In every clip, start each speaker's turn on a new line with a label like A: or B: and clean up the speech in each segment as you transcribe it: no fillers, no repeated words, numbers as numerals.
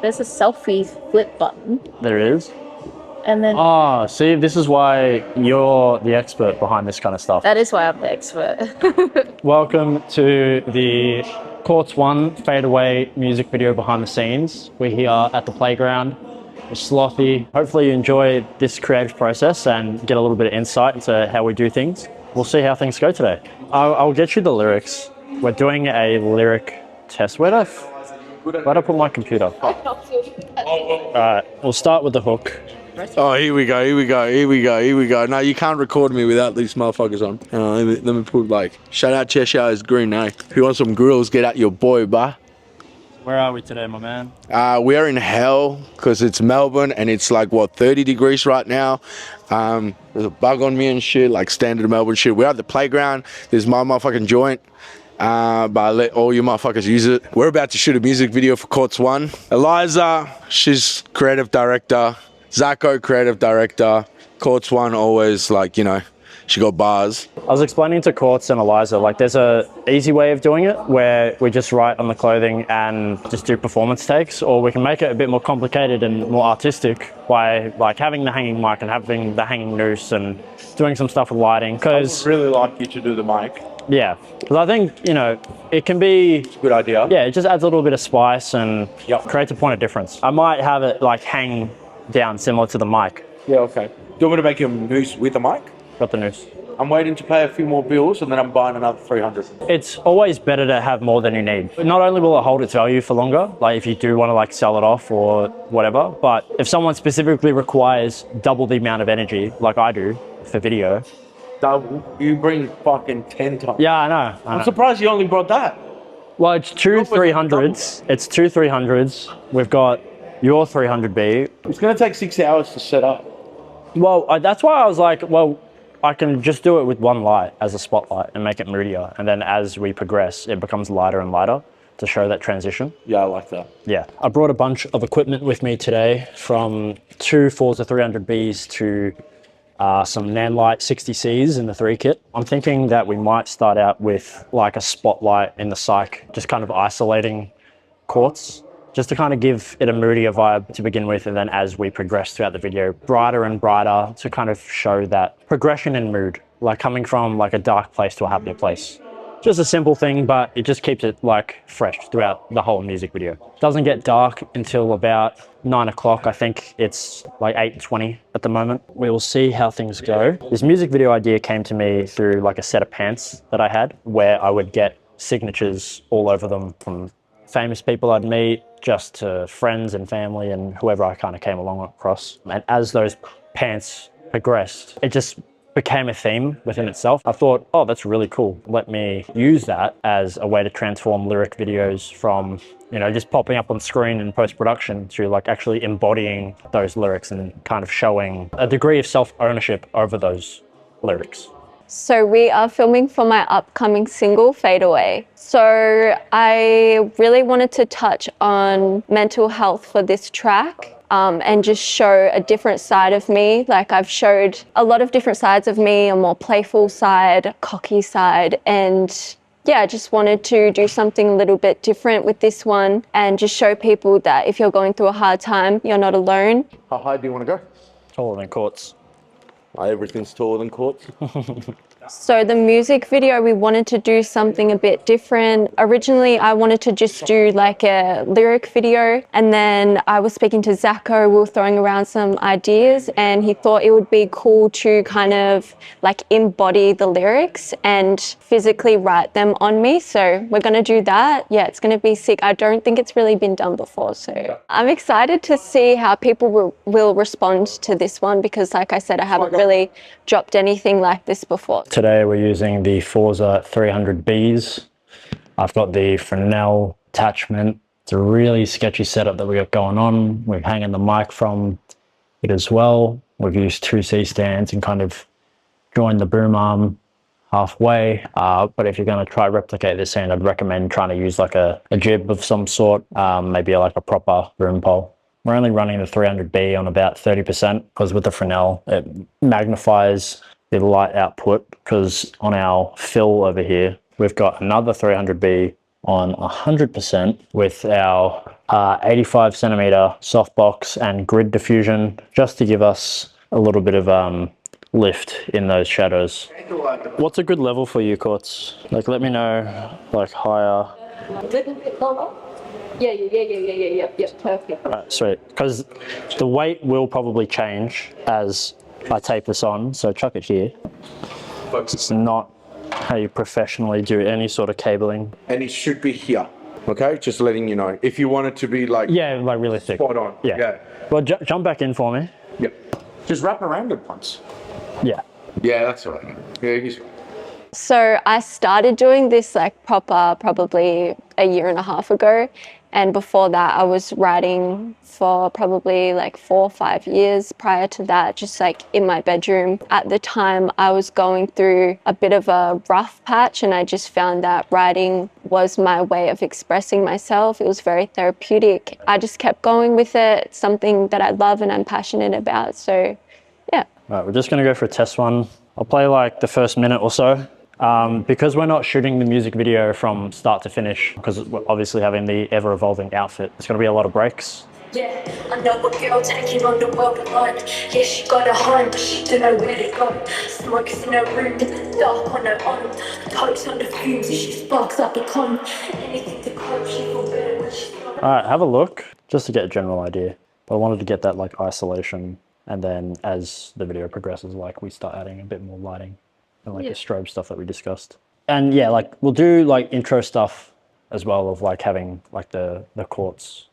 A: there's a selfie flip button.
B: There is.
A: And then...
B: Ah, see, this is why you're the expert behind this kind of stuff.
A: That is why I'm the expert.
B: Welcome to the CourtsOne fadeaway music video behind the scenes. We're here at the playground. We're slothy. Hopefully you enjoy this creative process and get a little bit of insight into how we do things. We'll see how things go today. I'll get you the lyrics. We're doing a lyric test. Where'd I put my computer? Alright, we'll start with the hook.
C: Oh, here we go. No, you can't record me without these motherfuckers on. Let me put like, shout out Cheshire's green, eh? If you want some grills, get out your boy, bah.
B: Where are we today, my man?
C: We are in hell because it's Melbourne and it's like, what, 30 degrees right now. There's a bug on me and shit, like standard Melbourne shit. We're at the playground. There's my motherfucking joint. But I let all you motherfuckers use it. We're about to shoot a music video for CourtsOne. Eliza, she's creative director. Zaco, creative director. CourtsOne, always like, you know, she got bars.
B: I was explaining to Courts and Eliza, like there's a easy way of doing it where we just write on the clothing and just do performance takes, or we can make it a bit more complicated and more artistic by like having the hanging mic and having the hanging noose and doing some stuff with lighting. Because
D: I would really like you to do the mic.
B: Yeah, because I think, you know, it can be...
D: It's a good idea.
B: Yeah, it just adds a little bit of spice and creates a point of difference. I might have it like hang down similar to the mic.
D: Yeah, okay. Do you want me to make you a noose with a mic?
B: Got the noose.
D: I'm waiting to pay a few more bills and then I'm buying another 300.
B: It's always better to have more than you need. Not only will it hold its value for longer, like if you do want to like sell it off or whatever, but if someone specifically requires double the amount of energy, like I do for video.
D: Double? You bring fucking 10 times.
B: Yeah, I know.
D: I'm surprised you only brought that.
B: Well, it's two 300s. It's two 300s. We've got your 300B.
D: It's going to take 6 hours to set up.
B: Well, that's why I was like, well, I can just do it with one light as a spotlight and make it moodier. And then as we progress, it becomes lighter and lighter to show that transition.
D: Yeah, I like that.
B: Yeah. I brought a bunch of equipment with me today, from two 4s to 300Bs to some Nanlite 60Cs in the 3 kit. I'm thinking that we might start out with like a spotlight in the psych, just kind of isolating Courts, just to kind of give it a moodier vibe to begin with, and then as we progress throughout the video, brighter and brighter to kind of show that progression in mood, like coming from like a dark place to a happier place. Just a simple thing, but it just keeps it like fresh throughout the whole music video. Doesn't get dark until about 9 o'clock. I think it's like 8:20 at the moment. We will see how things go. This music video idea came to me through like a set of pants that I had, where I would get signatures all over them from famous people I'd meet, just to friends and family and whoever I kind of came along across. And as those pants progressed, it just became a theme within itself. I thought, oh, that's really cool. Let me use that as a way to transform lyric videos from, you know, just popping up on screen in post-production to like actually embodying those lyrics and kind of showing a degree of self-ownership over those lyrics.
E: So we are filming for my upcoming single, Fade Away. So I really wanted to touch on mental health for this track. And just show a different side of me. Like I've showed a lot of different sides of me, a more playful side, cocky side, and yeah, I just wanted to do something a little bit different with this one and just show people that if you're going through a hard time, you're not alone.
D: How high do you want to go?
B: Taller than Courts.
D: Everything's taller than Courts.
E: So the music video, we wanted to do something a bit different. Originally, I wanted to just do like a lyric video, and then I was speaking to Zaco, we were throwing around some ideas, and he thought it would be cool to kind of like embody the lyrics and physically write them on me. So we're gonna do that. Yeah, it's gonna be sick. I don't think it's really been done before, so I'm excited to see how people will respond to this one, because like I said, I haven't really dropped anything like this before.
B: Today we're using the Forza 300Bs. I've got the Fresnel attachment. It's a really sketchy setup that we got going on. We're hanging the mic from it as well. We've used 2 C stands and kind of joined the boom arm halfway. But if you're going to try replicate this scene, I'd recommend trying to use like a jib of some sort, maybe like a proper boom pole. We're only running the 300B on about 30% because with the Fresnel, it magnifies the light output, because on our fill over here, we've got another 300B on 100% with our 85 centimeter softbox and grid diffusion, just to give us a little bit of lift in those shadows. What's a good level for you, Courts? Like, let me know, like higher.
A: A little bit lower. Yeah, perfect.
B: Right, sweet. Because the weight will probably change as I tape this on, so chuck it here. It's not how you professionally do any sort of cabling.
C: And it should be here. Okay, just letting you know. If you want it to be like
B: Like really thick.
C: spot on.
B: Yeah. Well, jump back in for me.
C: Yep. Just wrap around it once.
B: Yeah.
C: Yeah, that's all right. Yeah, he's.
E: So I started doing this like proper probably a year and a half ago. And before that, I was writing for probably like 4 or 5 years prior to that, just like in my bedroom. At the time, I was going through a bit of a rough patch, and I just found that writing was my way of expressing myself. It was very therapeutic. I just kept going with it. It's something that I love and I'm passionate about. So, yeah.
B: All right, we're just gonna go for a test one. I'll play like the first minute or so. Because we're not shooting the music video from start to finish, because we're obviously having the ever-evolving outfit, there's going to be a lot of breaks.
F: Yeah, I know a girl taking on the world alone. Yeah, she got a home, but she don't know where to go. Smokes in her room, in the dark on her own. Pokes on the fumes and she sparks up a cone. Anything to cope, she feel better when she's gone.
B: All right, have a look, just to get a general idea. But I wanted to get that like isolation, and then as the video progresses, like we start adding a bit more lighting. And like the strobe stuff that we discussed. And yeah, like we'll do like intro stuff as well, of like having like the quartz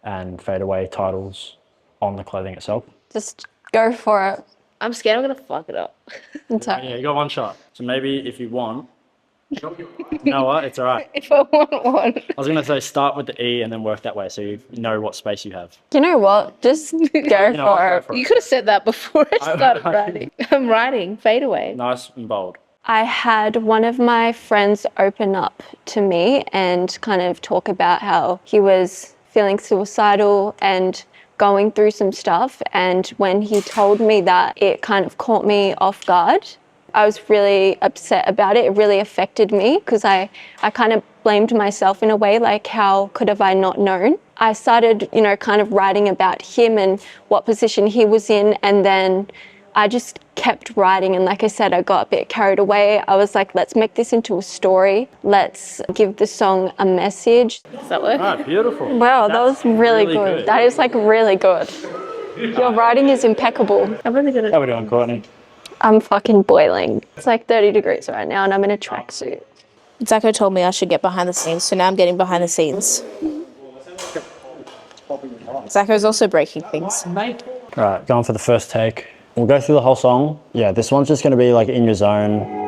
B: and fadeaway titles on the clothing itself.
E: Just go for it.
A: I'm scared I'm gonna fuck it up.
E: It's all right.
B: Yeah, you got one shot. So maybe if you want, you know what, it's all right.
A: If I want one.
B: I was gonna say start with the E and then work that way, so you know what space you have.
E: You know what? Just go
B: You know what,
E: for
B: go
E: it.
B: for it.
A: You could have said that before I started writing. I'm writing fade away.
B: Nice and bold.
E: I had one of my friends open up to me and kind of talk about how he was feeling suicidal and going through some stuff. And when he told me that, it kind of caught me off guard. I was really upset about it. It really affected me because I kind of blamed myself in a way, like how could have I not known? I started, kind of writing about him and what position he was in, and then I just kept writing, and like I said, I got a bit carried away. I was like, let's make this into a story. Let's give the song a message.
A: Does that work?
B: All right, beautiful.
E: Wow, that was really good. That is like really good. Your writing is impeccable.
A: I'm really gonna.
B: How we doing, Courtney?
E: I'm fucking boiling. It's like 30 degrees right now, and I'm in a tracksuit.
G: Zaco told me I should get behind the scenes, so now I'm getting behind the scenes. Zaco's also breaking things.
B: All right, going for the first take. We'll go through the whole song. Yeah, this one's just gonna be like in your zone.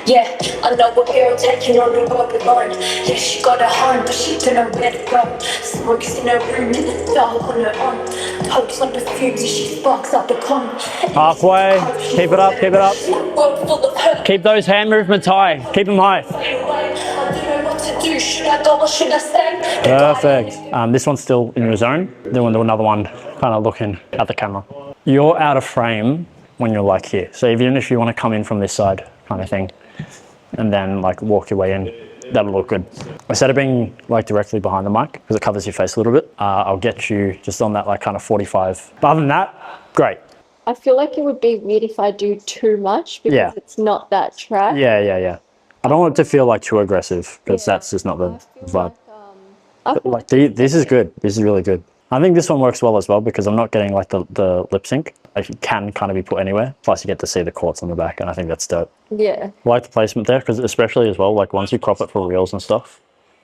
F: Yeah, I know a girl taking on the world alone. Yeah, she got a home, but she don't know where to go. Smokes in her room, in the dark on her own. Pokes on the fumes and she sparks up a cone.
B: Halfway. Keep it up, keep it up.
F: World full of hurt.
B: Keep those hand movements high. Keep them high.
F: I don't know what to do. Should I go or should I stay?
B: Perfect. This one's still in your zone. Then we'll do another one, kind of looking at the camera. You're out of frame when you're like here. So even if you want to come in from this side, kind of thing, and then like walk your way in, that'll look good. Instead of being like directly behind the mic, because it covers your face a little bit, I'll get you just on that like kind of 45. But other than that, great.
E: I feel like it would be weird if I do too much because it's not that track.
B: Yeah. I don't want it to feel like too aggressive, because that's just not the vibe. Like this is good. This is really good. I think this one works well as well because I'm not getting like the lip sync. Like it can kind of be put anywhere. Plus you get to see the quartz on the back, and I think that's dope.
E: Yeah.
B: I like the placement there, because especially as well, like once you crop it for reels and stuff,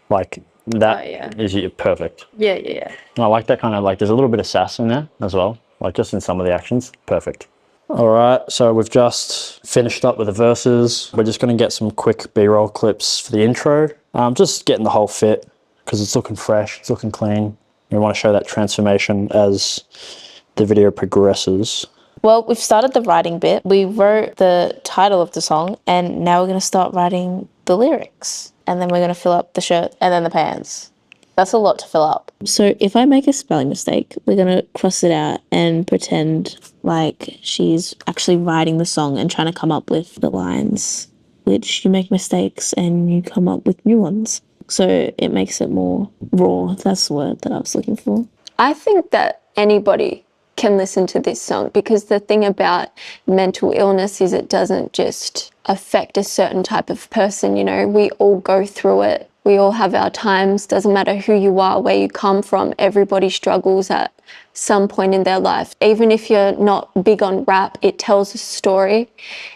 B: like that is perfect.
A: Yeah.
B: And I like that kind of like, there's a little bit of sass in there as well, like just in some of the actions. Perfect. All right, so we've just finished up with the verses. We're just gonna get some quick B-roll clips for the intro. Just getting the whole fit, because it's looking fresh, it's looking clean. We want to show that transformation as the video progresses.
G: Well, we've started the writing bit. We wrote the title of the song, and now we're going to start writing the lyrics. And then we're going to fill up the shirt and then the pants. That's a lot to fill up. So if I make a spelling mistake, we're going to cross it out and pretend like she's actually writing the song and trying to come up with the lines, which you make mistakes and you come up with new ones. so it makes it more raw. That's the word that I was looking for.
E: I think that anybody can listen to this song, because the thing about mental illness is it doesn't just affect a certain type of person, you know, we all go through it. We all have our times, doesn't matter who you are, where you come from, everybody struggles at some point in their life. Even if you're not big on rap, it tells a story.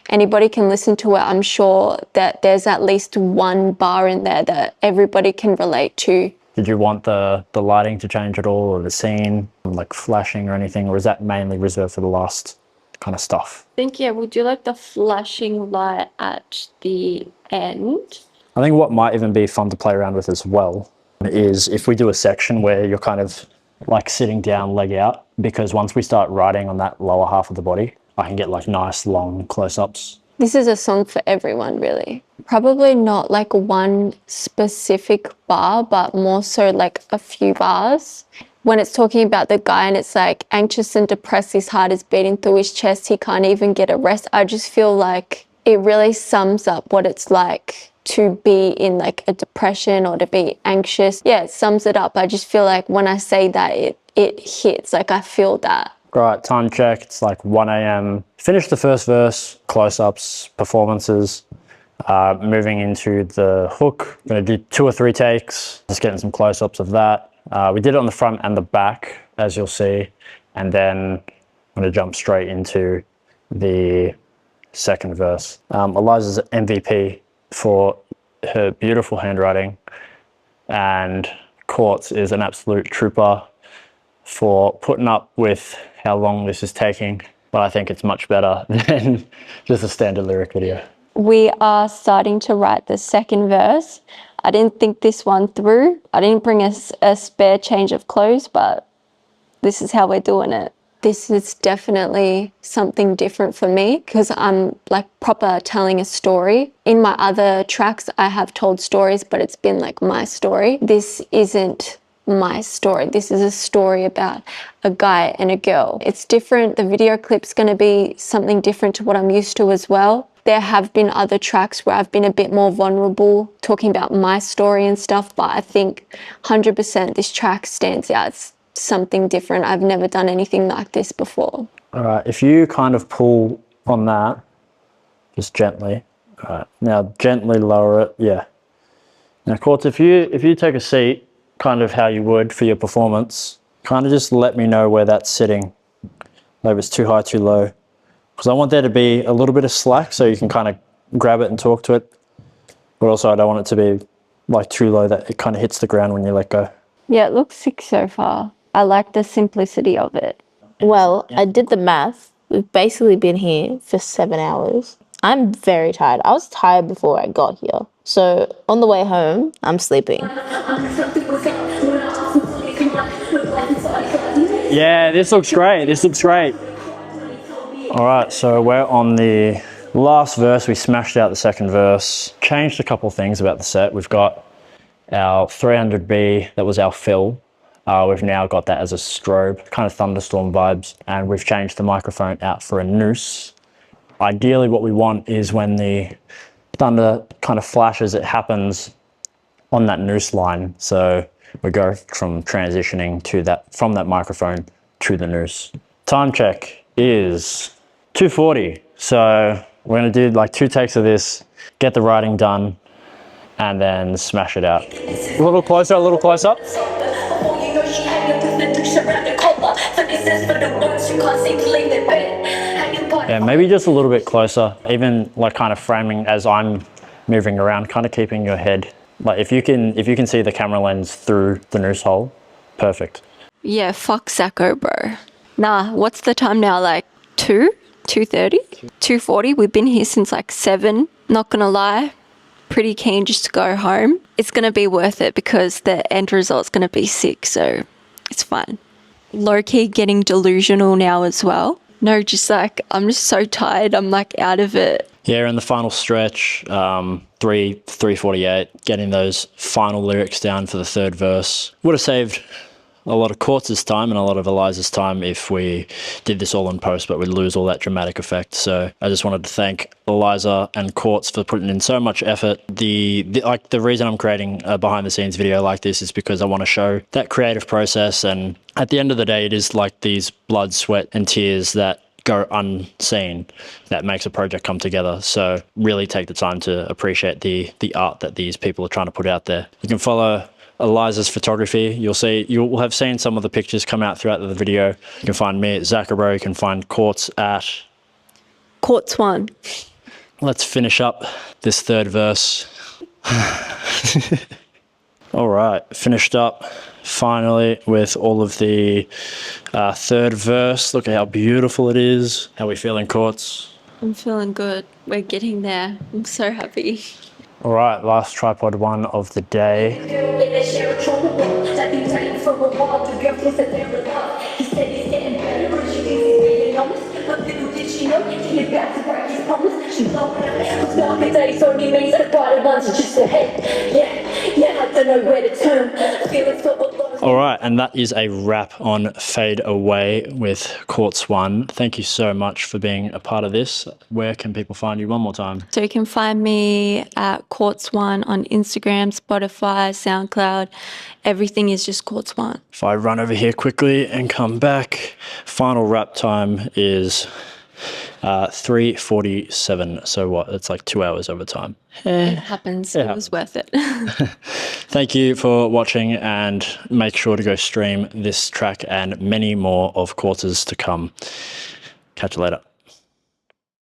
E: Anybody can listen to it. I'm sure that there's at least one bar in there that everybody can relate to.
B: Did you want the lighting to change at all, or the scene, like flashing or anything, or is that mainly reserved for the last kind of stuff?
A: I think, yeah, we'll do like the flashing light at the end.
B: I think what might even be fun to play around with as well is if we do a section where you're kind of like sitting down, leg out, because once we start writing on that lower half of the body, I can get like nice long close-ups.
E: This is a song for everyone, really. Probably not like one specific bar, but more so like a few bars. When it's talking about the guy and it's like anxious and depressed, his heart is beating through his chest, he can't even get a rest. I just feel like it really sums up what it's like to be in like a depression or to be anxious. Yeah, it sums it up. I just feel like when I say that, it hits, like I feel that.
B: Right, time check, it's like 1 a.m. Finish the first verse, close-ups, performances, moving into the hook. I'm gonna do 2 or 3 takes, just getting some close-ups of that. We did it on the front and the back, as you'll see, and then I'm gonna jump straight into the second verse. Eliza's MVP for her beautiful handwriting, and Courts is an absolute trooper for putting up with how long this is taking, but I think it's much better than just a standard lyric video.
E: We are starting to write the second verse. I didn't think this one through. I didn't bring a spare change of clothes, but this is how we're doing it. This is definitely something different for me because I'm like proper telling a story. In my other tracks, I have told stories, but it's been like my story. This isn't my story. This is a story about a guy and a girl. It's different. The video clip's going to be something different to what I'm used to as well. There have been other tracks where I've been a bit more vulnerable, talking about my story and stuff, but I think 100% this track stands out. It's something different. I've never done anything like this before.
B: All right, if you kind of pull on that, just gently. All right, now gently lower it, yeah. Now, Courts, if you take a seat, kind of how you would for your performance, kind of just let me know where that's sitting. Maybe it's too high, too low. Because I want there to be a little bit of slack so you can kind of grab it and talk to it. But also I don't want it to be like too low that it kind of hits the ground when you let go.
E: Yeah, it looks sick so far. I like the simplicity of it.
G: Well, I did the math. We've basically been here for 7 hours. I'm very tired. I was tired before I got here. So on the way home, I'm sleeping.
B: Yeah, this looks great. This looks great. All right, so we're on the last verse. We smashed out the second verse, changed a couple of things about the set. We've got our 300B, that was our fill. We've now got that as a strobe, kind of thunderstorm vibes, and we've changed the microphone out for a noose. Ideally, what we want is when the thunder kind of flashes, it happens on that noose line. So we go from transitioning to that, from that microphone to the noose. Time check is 2:40. So we're gonna do like 2 takes of this, get the writing done, and then smash it out. A little closer, a little closer. Yeah, maybe just a little bit closer, even like kind of framing as I'm moving around, kind of keeping your head. Like if you can see the camera lens through the noose hole, perfect.
E: Yeah, fuck ZacoBro. Nah, what's the time now? Like 2:30? 2:40? We've been here since like 7. Not gonna lie, pretty keen just to go home. It's gonna be worth it because the end result's gonna be sick, so it's fine. Low-key getting delusional now as well. No, just like, I'm just so tired. I'm like out of it.
B: Yeah, in the final stretch, 3:48, getting those final lyrics down for the third verse. Would have saved a lot of Courts' time and a lot of Eliza's time if we did this all in post, but we'd lose all that dramatic effect. So I just wanted to thank Eliza and Courts for putting in so much effort. The reason I'm creating a behind the scenes video like this is because I want to show that creative process, and at the end of the day, it is like these blood, sweat and tears that go unseen that makes a project come together. So really take the time to appreciate the art that these people are trying to put out there. You can follow Eliza's photography. You'll have seen some of the pictures come out throughout the video. You can find me at ZacoBro. You can find Courts at
E: CourtsOne.
B: Let's finish up this third verse. All right, finished up finally with all of the third verse. Look at how beautiful it is. How we feeling, Courts?
E: I'm feeling good. We're getting there. I'm so happy.
B: All right, last tripod one of the day. All right, and that is a wrap on Fade Away with CourtsOne. Thank you so much for being a part of this. Where can people find you one more time?
E: So you can find me at CourtsOne on Instagram, Spotify, SoundCloud. Everything is just CourtsOne.
B: If I run over here quickly and come back, final wrap time is 3:47. So what? It's like 2 hours overtime.
E: It happens. It was worth it.
B: Thank you for watching, and make sure to go stream this track and many more of Courts' to come. Catch you later.